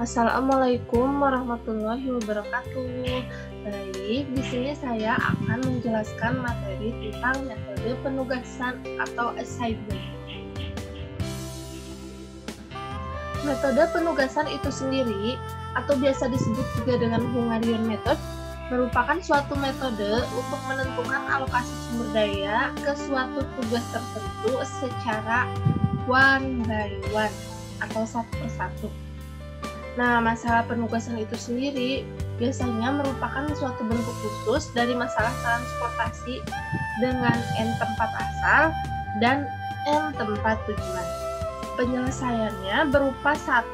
Assalamualaikum warahmatullahi wabarakatuh. Baik, di sini saya akan menjelaskan materi tentang metode penugasan atau assignment. Metode penugasan itu sendiri, atau biasa disebut juga dengan Hungarian method, merupakan suatu metode untuk menentukan alokasi sumber daya ke suatu tugas tertentu secara one by one atau satu persatu. Nah, masalah penugasan itu sendiri biasanya merupakan suatu bentuk khusus dari masalah transportasi dengan N tempat asal dan N tempat tujuan. Penyelesaiannya berupa 1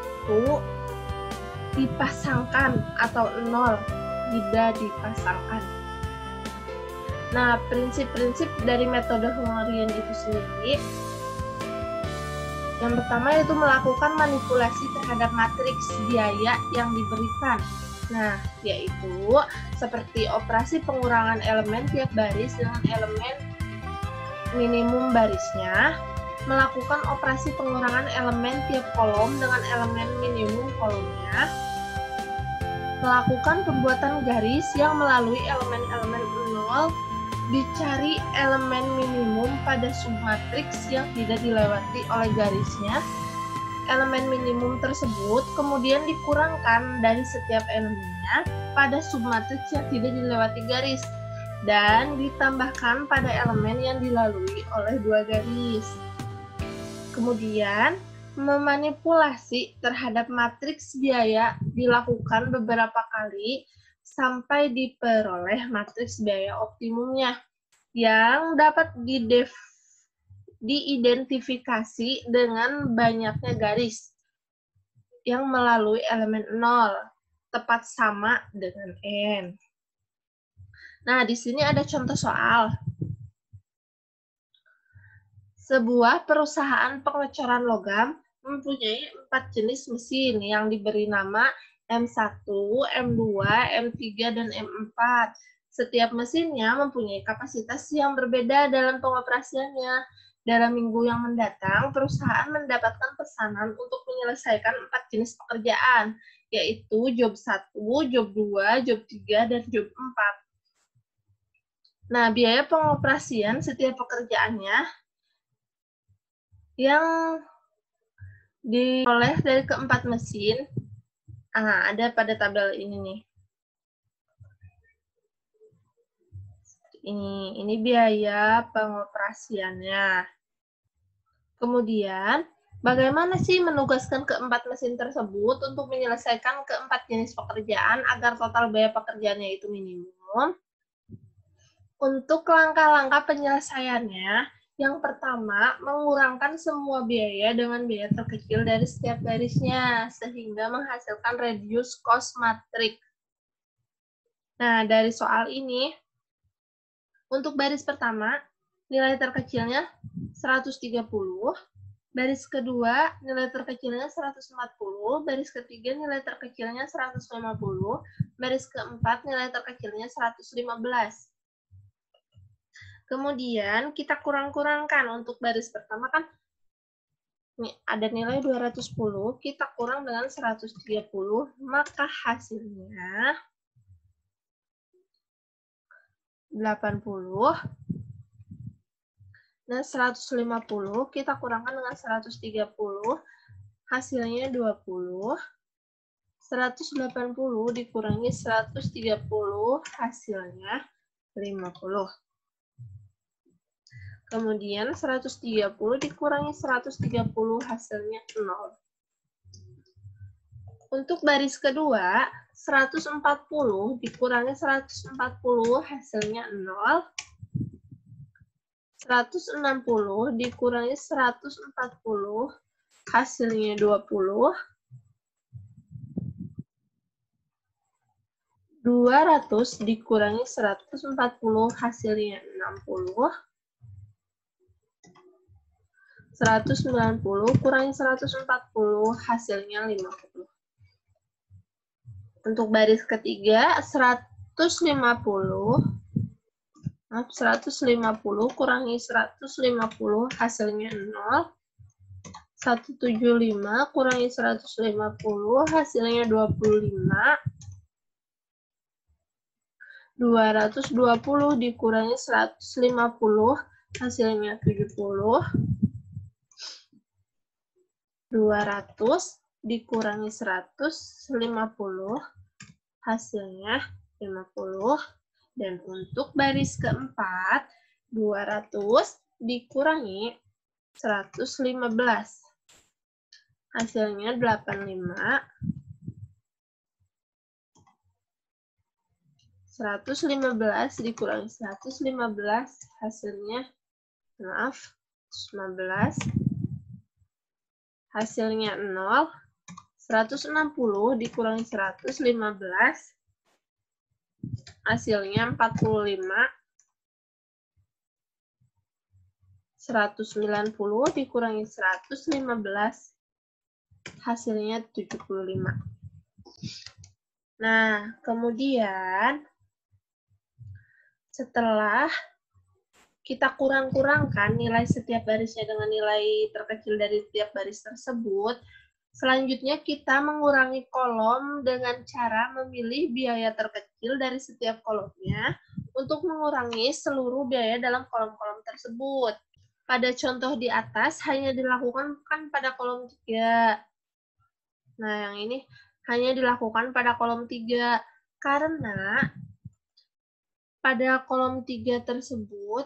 dipasangkan atau 0 tidak dipasangkan. Nah, prinsip-prinsip dari metode Hungarian itu sendiri, yang pertama yaitu melakukan manipulasi terhadap matriks biaya yang diberikan. Nah, yaitu seperti operasi pengurangan elemen tiap baris dengan elemen minimum barisnya, melakukan operasi pengurangan elemen tiap kolom dengan elemen minimum kolomnya, melakukan pembuatan garis yang melalui elemen-elemen 0, dicari elemen minimum pada submatriks yang tidak dilewati oleh garisnya. Elemen minimum tersebut kemudian dikurangkan dari setiap elemennya pada submatriks yang tidak dilewati garis dan ditambahkan pada elemen yang dilalui oleh 2 garis. Kemudian, memanipulasi terhadap matriks biaya dilakukan beberapa kali sampai diperoleh matriks biaya optimumnya yang dapat diidentifikasi dengan banyaknya garis yang melalui elemen 0 tepat sama dengan N. Nah, di sini ada contoh soal. Sebuah perusahaan pengecoran logam mempunyai 4 jenis mesin yang diberi nama M1, M2, M3, dan M4. Setiap mesinnya mempunyai kapasitas yang berbeda dalam pengoperasiannya. Dalam minggu yang mendatang, perusahaan mendapatkan pesanan untuk menyelesaikan 4 jenis pekerjaan, yaitu job 1, job 2, job 3, dan job 4. Nah, biaya pengoperasian setiap pekerjaannya yang diperoleh dari keempat mesin, ada pada tabel ini nih. Ini biaya pengoperasiannya. Kemudian, bagaimana sih menugaskan keempat mesin tersebut untuk menyelesaikan keempat jenis pekerjaan agar total biaya pekerjaannya itu minimum? Untuk langkah-langkah penyelesaiannya, yang pertama, mengurangkan semua biaya dengan biaya terkecil dari setiap garisnya, sehingga menghasilkan reduce cost matrix. Nah, dari soal ini, untuk baris pertama, nilai terkecilnya 130, baris kedua, nilai terkecilnya 140, baris ketiga, nilai terkecilnya 150, baris keempat, nilai terkecilnya 115. Kemudian kita kurang-kurangkan untuk baris pertama kan ini ada nilai 210, kita kurang dengan 130, maka hasilnya 80. Nah, 150 kita kurangkan dengan 130, hasilnya 20. 180 dikurangi 130, hasilnya 50. Kemudian 130 dikurangi 130, hasilnya 0. Untuk baris kedua, 140 dikurangi 140, hasilnya 0. 160 dikurangi 140, hasilnya 20. 200 dikurangi 140, hasilnya 60. 190 kurangi 140, hasilnya 50. Untuk baris ketiga, 150 kurangi 150, hasilnya 0. 175 kurangi 150, hasilnya 25. 220 dikurangi 150, hasilnya 70. 200 dikurangi 150, hasilnya 50. Dan untuk baris keempat, 200 dikurangi 115. Hasilnya 85. 115 dikurangi 115, hasilnya, 15. Hasilnya 0. 160 dikurangi 115, hasilnya 45. 190 dikurangi 115, hasilnya 75. Nah, kemudian setelah kita kurang-kurangkan nilai setiap barisnya dengan nilai terkecil dari setiap baris tersebut, selanjutnya kita mengurangi kolom dengan cara memilih biaya terkecil dari setiap kolomnya untuk mengurangi seluruh biaya dalam kolom-kolom tersebut. Pada contoh di atas hanya dilakukan pada kolom 3. Nah, yang ini hanya dilakukan pada kolom 3 karena pada kolom 3 tersebut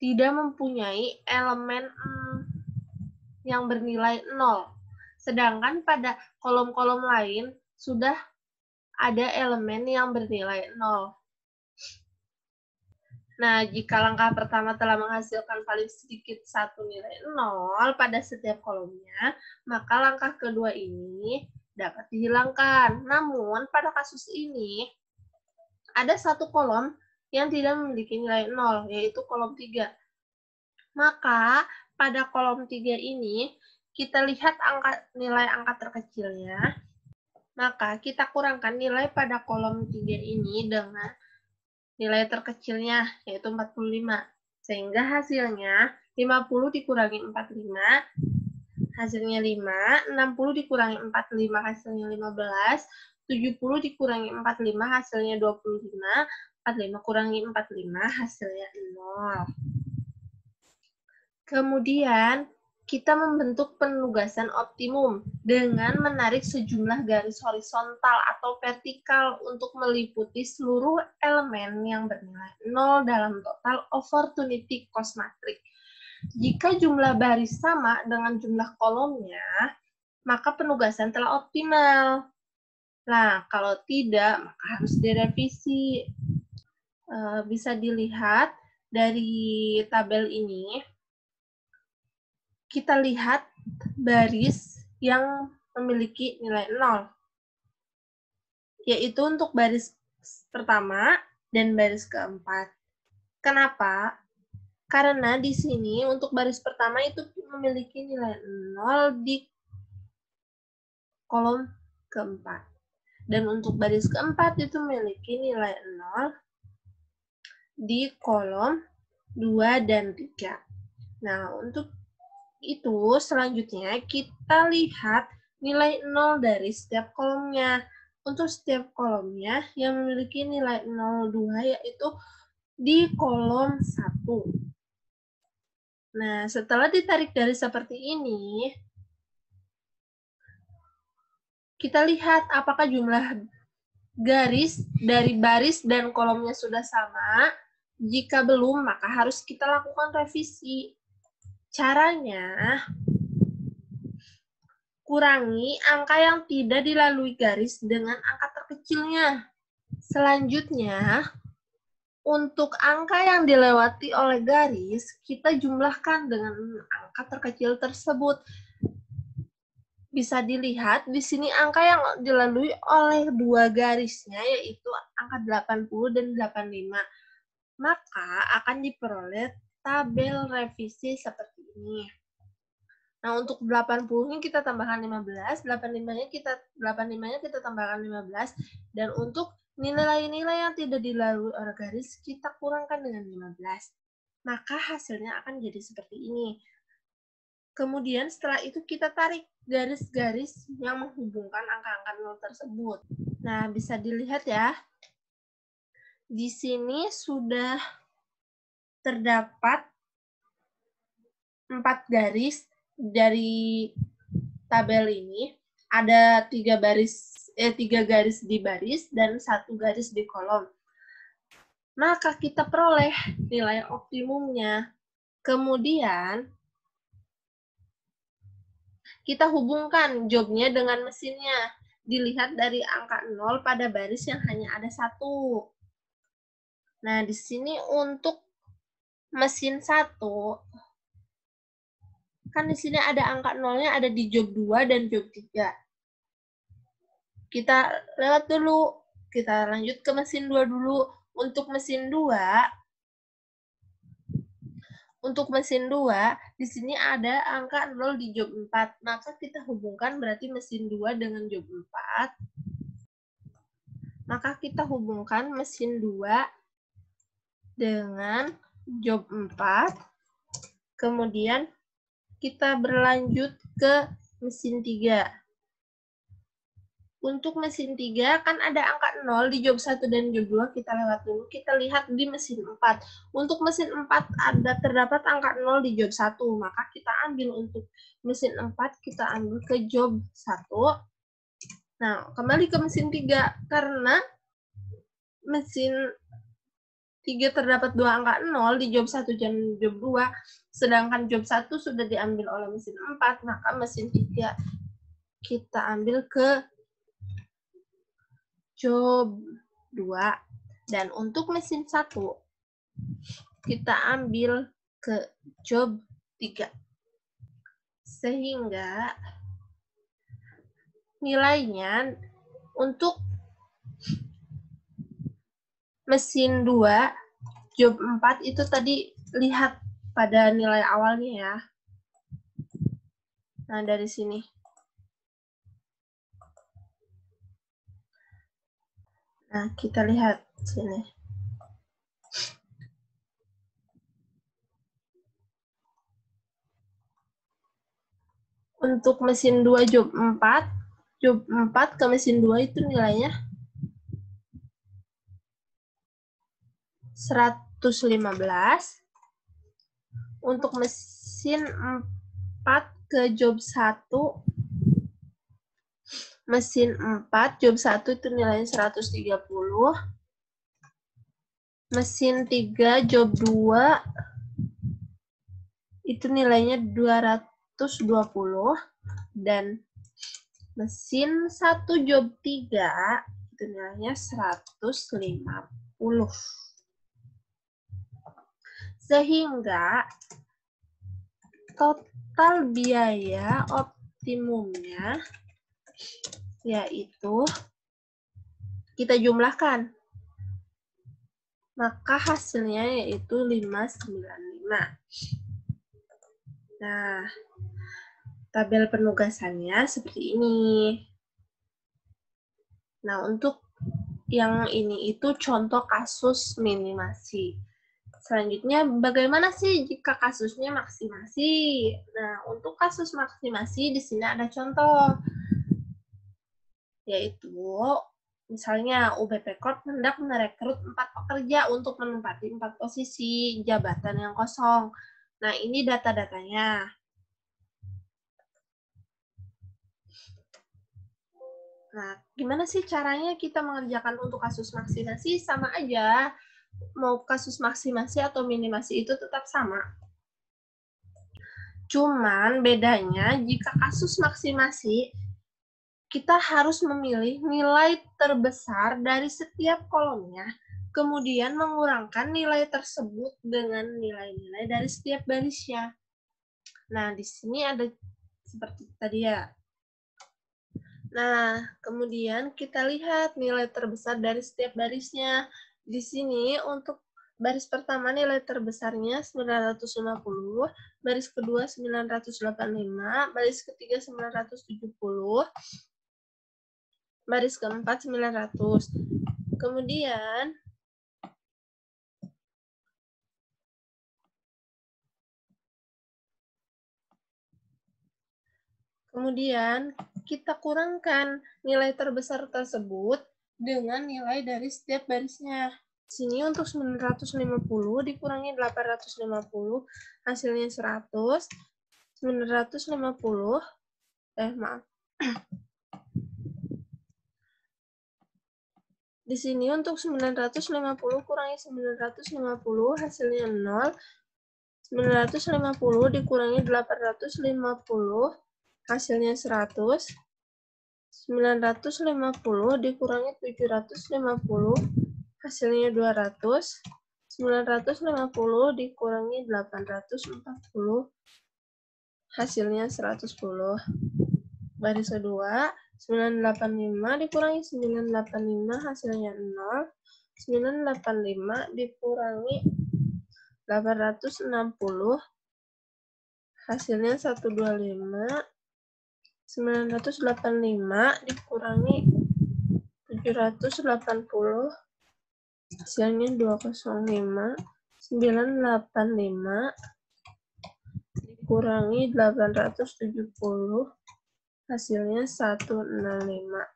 tidak mempunyai elemen yang bernilai 0. Sedangkan pada kolom-kolom lain sudah ada elemen yang bernilai 0. Nah, jika langkah pertama telah menghasilkan paling sedikit satu nilai 0 pada setiap kolomnya, maka langkah kedua ini dapat dihilangkan. Namun, pada kasus ini, ada satu kolom yang tidak memiliki nilai 0, yaitu kolom 3. Maka, pada kolom 3 ini, kita lihat nilai angka terkecilnya. Maka, kita kurangkan nilai pada kolom 3 ini dengan nilai terkecilnya, yaitu 45. Sehingga hasilnya 50 dikurangi 45, hasilnya 5. 60 dikurangi 45, hasilnya 15. 70 dikurangi 45, hasilnya 25. 45 kurangi 45, hasilnya 0. Kemudian, kita membentuk penugasan optimum dengan menarik sejumlah garis horizontal atau vertikal untuk meliputi seluruh elemen yang bernilai 0 dalam total opportunity cost matrix. Jika jumlah baris sama dengan jumlah kolomnya, maka penugasan telah optimal. Nah, kalau tidak, maka harus direvisi. Bisa dilihat dari tabel ini, kita lihat baris yang memiliki nilai 0, yaitu untuk baris pertama dan baris keempat. Kenapa? Karena di sini untuk baris pertama itu memiliki nilai 0 di kolom keempat. Dan untuk baris keempat itu memiliki nilai 0 di kolom 2 dan 3. Nah, untuk itu selanjutnya kita lihat nilai 0 dari setiap kolomnya. Untuk setiap kolomnya yang memiliki nilai 0,2 yaitu di kolom 1. Nah, setelah ditarik garis seperti ini, kita lihat apakah jumlah garis dari baris dan kolomnya sudah sama. Jika belum, maka harus kita lakukan revisi. Caranya, kurangi angka yang tidak dilalui garis dengan angka terkecilnya. Selanjutnya, untuk angka yang dilewati oleh garis, kita jumlahkan dengan angka terkecil tersebut. Bisa dilihat di sini angka yang dilalui oleh dua garisnya, yaitu angka 80 dan 85. Maka akan diperoleh tabel revisi seperti ini. Nah, untuk 80-nya kita tambahkan 15, 85-nya kita tambahkan 15, dan untuk nilai-nilai yang tidak dilalui oleh garis kita kurangkan dengan 15. Maka hasilnya akan jadi seperti ini. Kemudian setelah itu kita tarik garis-garis yang menghubungkan angka-angka nol tersebut. Nah, bisa dilihat ya. Di sini sudah terdapat 4 garis dari tabel ini. Ada 3 garis di baris dan 1 garis di kolom. Maka kita peroleh nilai optimumnya. Kemudian kita hubungkan jobnya dengan mesinnya. Dilihat dari angka 0 pada baris yang hanya ada 1. Nah, di sini untuk mesin 1, kan di sini ada angka 0-nya ada di job 2 dan job 3. Kita lewat dulu. Kita lanjut ke mesin 2 dulu. Untuk mesin 2, di sini ada angka 0 di job 4. Maka kita hubungkan berarti mesin 2 dengan job 4. Maka kita hubungkan mesin 2 dengan job 4. Kemudian kita berlanjut ke mesin 3. Untuk mesin 3 kan ada angka 0 di job 1 dan job 2, kita lewat dulu. Kita lihat di mesin 4. Untuk mesin 4 terdapat angka 0 di job 1, maka kita ambil untuk mesin 4, kita ambil ke job 1. Nah, kembali ke mesin 3, karena mesin 3 terdapat 2 angka 0 di job 1 dan job 2, sedangkan job 1 sudah diambil oleh mesin 4, maka mesin 3 kita ambil ke job 2. Dan untuk mesin 1, kita ambil ke job 3. Sehingga nilainya untuk mesin 2, job 4 itu tadi lihat pada nilai awalnya ya. Nah, dari sini. Nah, kita lihat sini. Untuk mesin 2 job 4 ke mesin 2 itu nilainya 115. Untuk mesin 4 ke job 1, mesin 4 job 1 itu nilainya 130. Mesin 3 job 2 itu nilainya 220. Dan mesin 1 job 3 itu nilainya 150. Sehingga total biaya optimumnya yaitu kita jumlahkan. Maka hasilnya yaitu 595. Nah, tabel penugasannya seperti ini. Nah, untuk yang ini itu contoh kasus minimasi. Selanjutnya, bagaimana sih jika kasusnya maksimasi? Nah, untuk kasus maksimasi di sini ada contoh, yaitu misalnya UBP Corp hendak merekrut 4 pekerja untuk menempati 4 posisi jabatan yang kosong. Nah, ini data-datanya. Nah, gimana sih caranya kita mengerjakan untuk kasus maksimasi? Sama aja, mau kasus maksimasi atau minimasi itu tetap sama. Cuman bedanya jika kasus maksimasi, kita harus memilih nilai terbesar dari setiap kolomnya, kemudian mengurangkan nilai tersebut dengan nilai-nilai dari setiap barisnya. Nah, di sini ada seperti tadi ya. Nah, kemudian kita lihat nilai terbesar dari setiap barisnya. Di sini untuk baris pertama nilai terbesarnya 950, baris kedua 985, baris ketiga 970, baris keempat 900. Kemudian Kemudian kita kurangkan nilai terbesar tersebut dengan nilai dari setiap barisnya. Di sini untuk 950 dikurangi 850, hasilnya 100. 950, maaf. Di sini untuk 950 kurangi 950, hasilnya 0. 950 dikurangi 850, hasilnya 100. 950 dikurangi 750, hasilnya 200. 950 dikurangi 840, hasilnya 110. Baris kedua, 985 dikurangi 985, hasilnya 0. 985 dikurangi 860, hasilnya 125. 985 dikurangi 780, hasilnya 205. 985 dikurangi 870, hasilnya 165.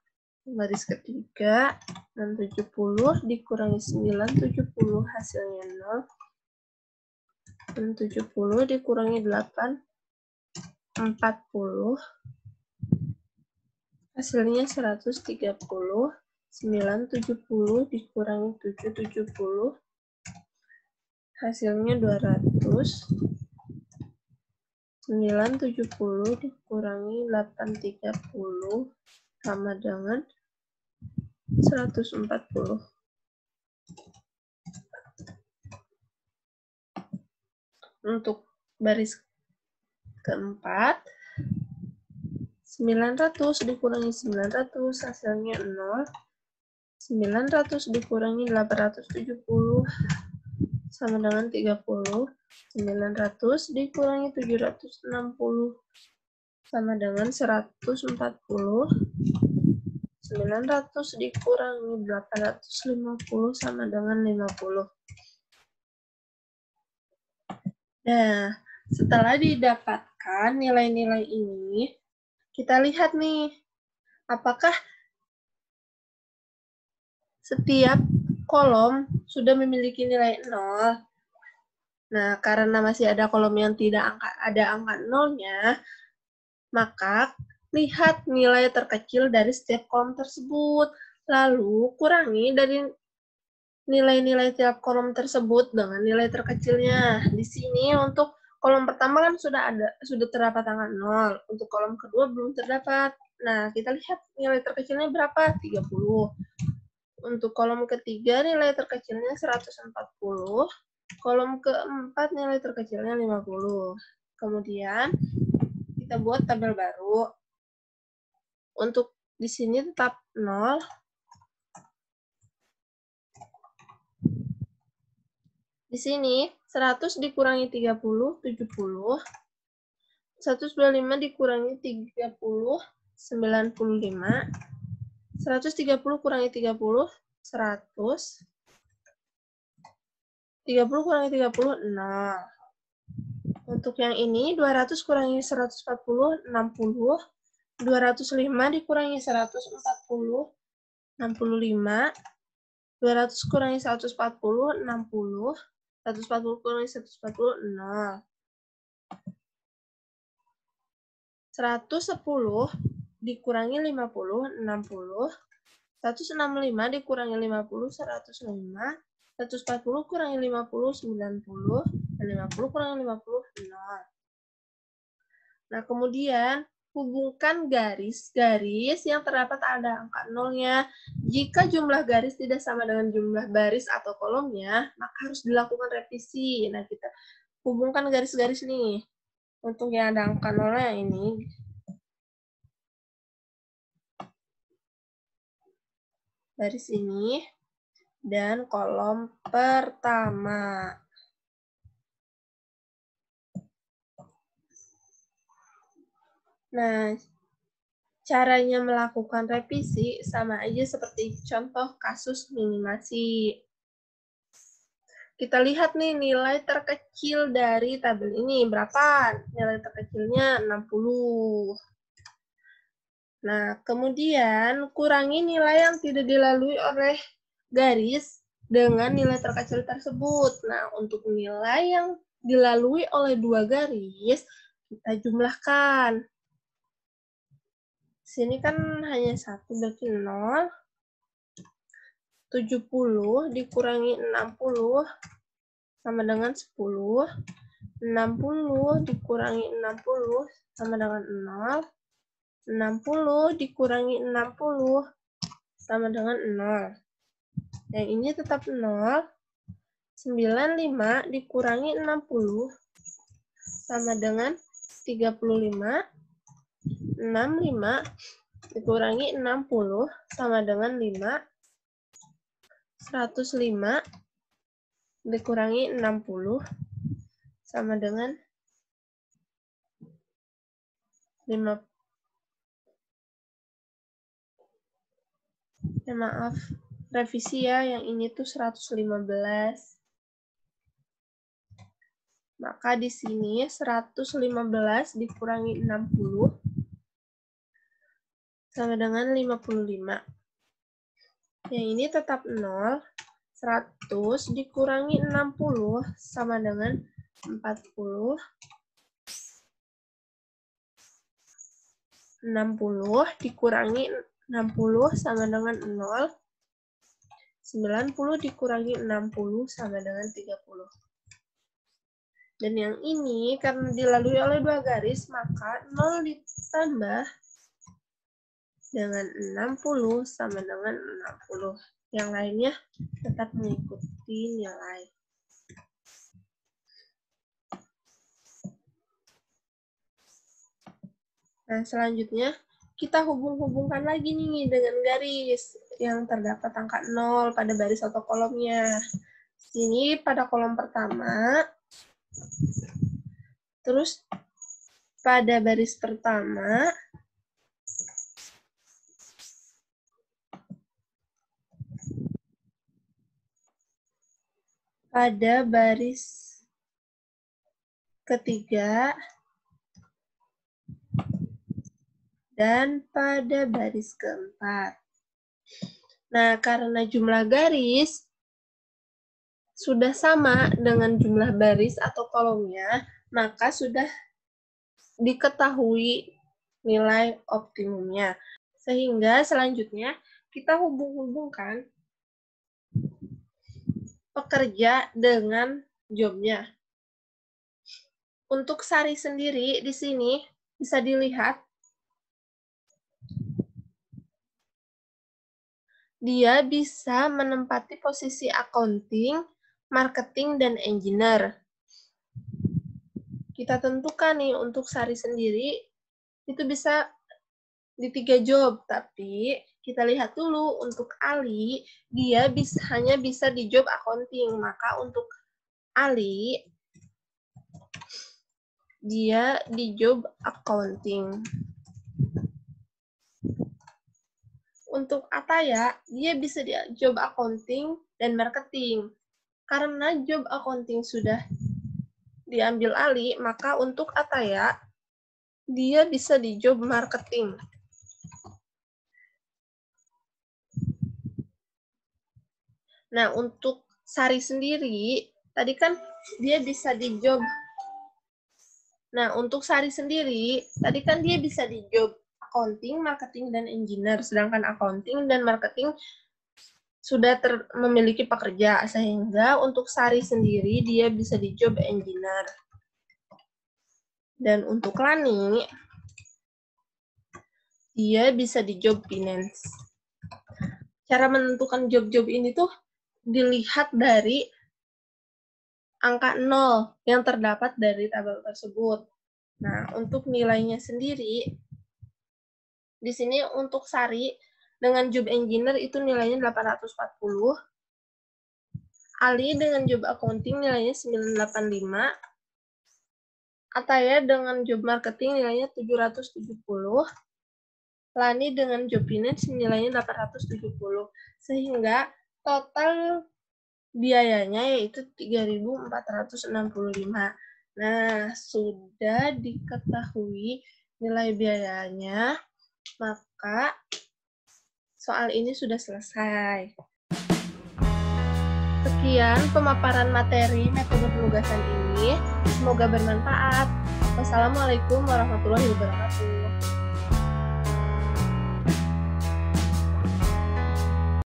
Baris ketiga, 670 dikurangi 970, hasilnya 0. 670 dikurangi 840, hasilnya 130. 970 dikurangi 770, hasilnya 200. 970 dikurangi 830 sama dengan 140. Untuk baris keempat, 900 dikurangi 900, hasilnya 0. 900 dikurangi 870 sama dengan 30. 900 dikurangi 760 sama dengan 140. 900 dikurangi 850 sama dengan 50. Nah, setelah didapatkan nilai-nilai ini, kita lihat nih, apakah setiap kolom sudah memiliki nilai 0. Nah, karena masih ada kolom yang tidak ada angka nolnya, maka lihat nilai terkecil dari setiap kolom tersebut. Lalu kurangi dari nilai-nilai tiap kolom tersebut dengan nilai terkecilnya. Di sini untuk kolom pertama kan sudah terdapat angka 0. Untuk kolom kedua belum terdapat. Nah, kita lihat nilai terkecilnya berapa? 30. Untuk kolom ketiga nilai terkecilnya 140. Kolom keempat nilai terkecilnya 50. Kemudian kita buat tabel baru. Untuk di sini tetap 0. Di sini 100 dikurangi 30, 70. 125 dikurangi 30, 95. 130 kurangi 30, 100. 30 kurangi 30, 0. Untuk yang ini, 200 kurangi 140, 60. 205 dikurangi 140, 65. 200 kurangi 140, 60. 140 kurangi 140, 0. 110 dikurangi 50, 60. 165 dikurangi 50, 105. 140 kurangi 50, 90. Dan 50 kurangi 50, 0. Nah, kemudian hubungkan garis-garis yang terdapat ada angka nolnya. Jika jumlah garis tidak sama dengan jumlah baris atau kolomnya, maka harus dilakukan revisi. Nah, kita hubungkan garis-garis nih. Untuk yang ada angka nolnya ini. Baris ini. Dan kolom pertama. Nah, caranya melakukan revisi sama aja seperti contoh kasus minimasi. Kita lihat nih nilai terkecil dari tabel ini. Berapa? Nilai terkecilnya 60. Nah, kemudian kurangi nilai yang tidak dilalui oleh garis dengan nilai terkecil tersebut. Nah, untuk nilai yang dilalui oleh dua garis, kita jumlahkan. Sini kan hanya 1, berarti 0. 70 dikurangi 60 sama dengan 10. 60 dikurangi 60 sama dengan 0. 60 dikurangi 60 sama dengan 0. Yang ini tetap 0. 95 dikurangi 60 sama dengan 35. 65 dikurangi 60 sama dengan 5. 105 dikurangi 60 sama dengan 5. Ya, maaf, revisi ya, yang ini tuh 115. Maka di sini 115 dikurangi 60 sama dengan 55. Yang ini tetap 0. 100 dikurangi 60 sama dengan 40. 60 dikurangi 60 sama dengan 0. 90 dikurangi 60 sama dengan 30. Dan yang ini karena dilalui oleh dua garis, maka 0 ditambah dengan 60 sama dengan 60. Yang lainnya tetap mengikuti nilai. Nah, selanjutnya kita hubung-hubungkan lagi nih dengan garis yang terdapat angka 0 pada baris atau kolomnya. Sini pada kolom pertama, terus pada baris pertama, pada baris ketiga, dan pada baris keempat. Nah, karena jumlah garis sudah sama dengan jumlah baris atau kolomnya, maka sudah diketahui nilai optimumnya. Sehingga selanjutnya kita hubung-hubungkan pekerja dengan jobnya. Untuk Sari sendiri di sini bisa dilihat dia bisa menempati posisi accounting, marketing, dan engineer. Kita tentukan nih untuk Sari sendiri, itu bisa di 3 job. Tapi kita lihat dulu untuk Ali, dia hanya bisa di job accounting. Maka untuk Ali, dia di job accounting. Untuk Ataya, dia bisa di job accounting dan marketing. Karena job accounting sudah diambil Ali, maka untuk Ataya, dia bisa di job marketing. Nah, untuk Sari sendiri, tadi kan dia bisa di job. Nah, untuk Sari sendiri, tadi kan dia bisa di job accounting, marketing, dan engineer. Sedangkan accounting dan marketing sudah memiliki pekerja, sehingga untuk Sari sendiri dia bisa di job engineer. Dan untuk Lani, dia bisa di job finance. Cara menentukan job-job ini tuh dilihat dari angka 0 yang terdapat dari tabel tersebut. Nah, untuk nilainya sendiri, di sini untuk Sari, dengan job engineer itu nilainya 840. Ali dengan job accounting nilainya 985. Ataya dengan job marketing nilainya 770. Lani dengan job finance nilainya 870. Sehingga total biayanya yaitu 3.465. Nah, sudah diketahui nilai biayanya, Maka soal ini sudah selesai. Sekian pemaparan materi metode penugasan ini. Semoga bermanfaat. Wassalamualaikum warahmatullahi wabarakatuh.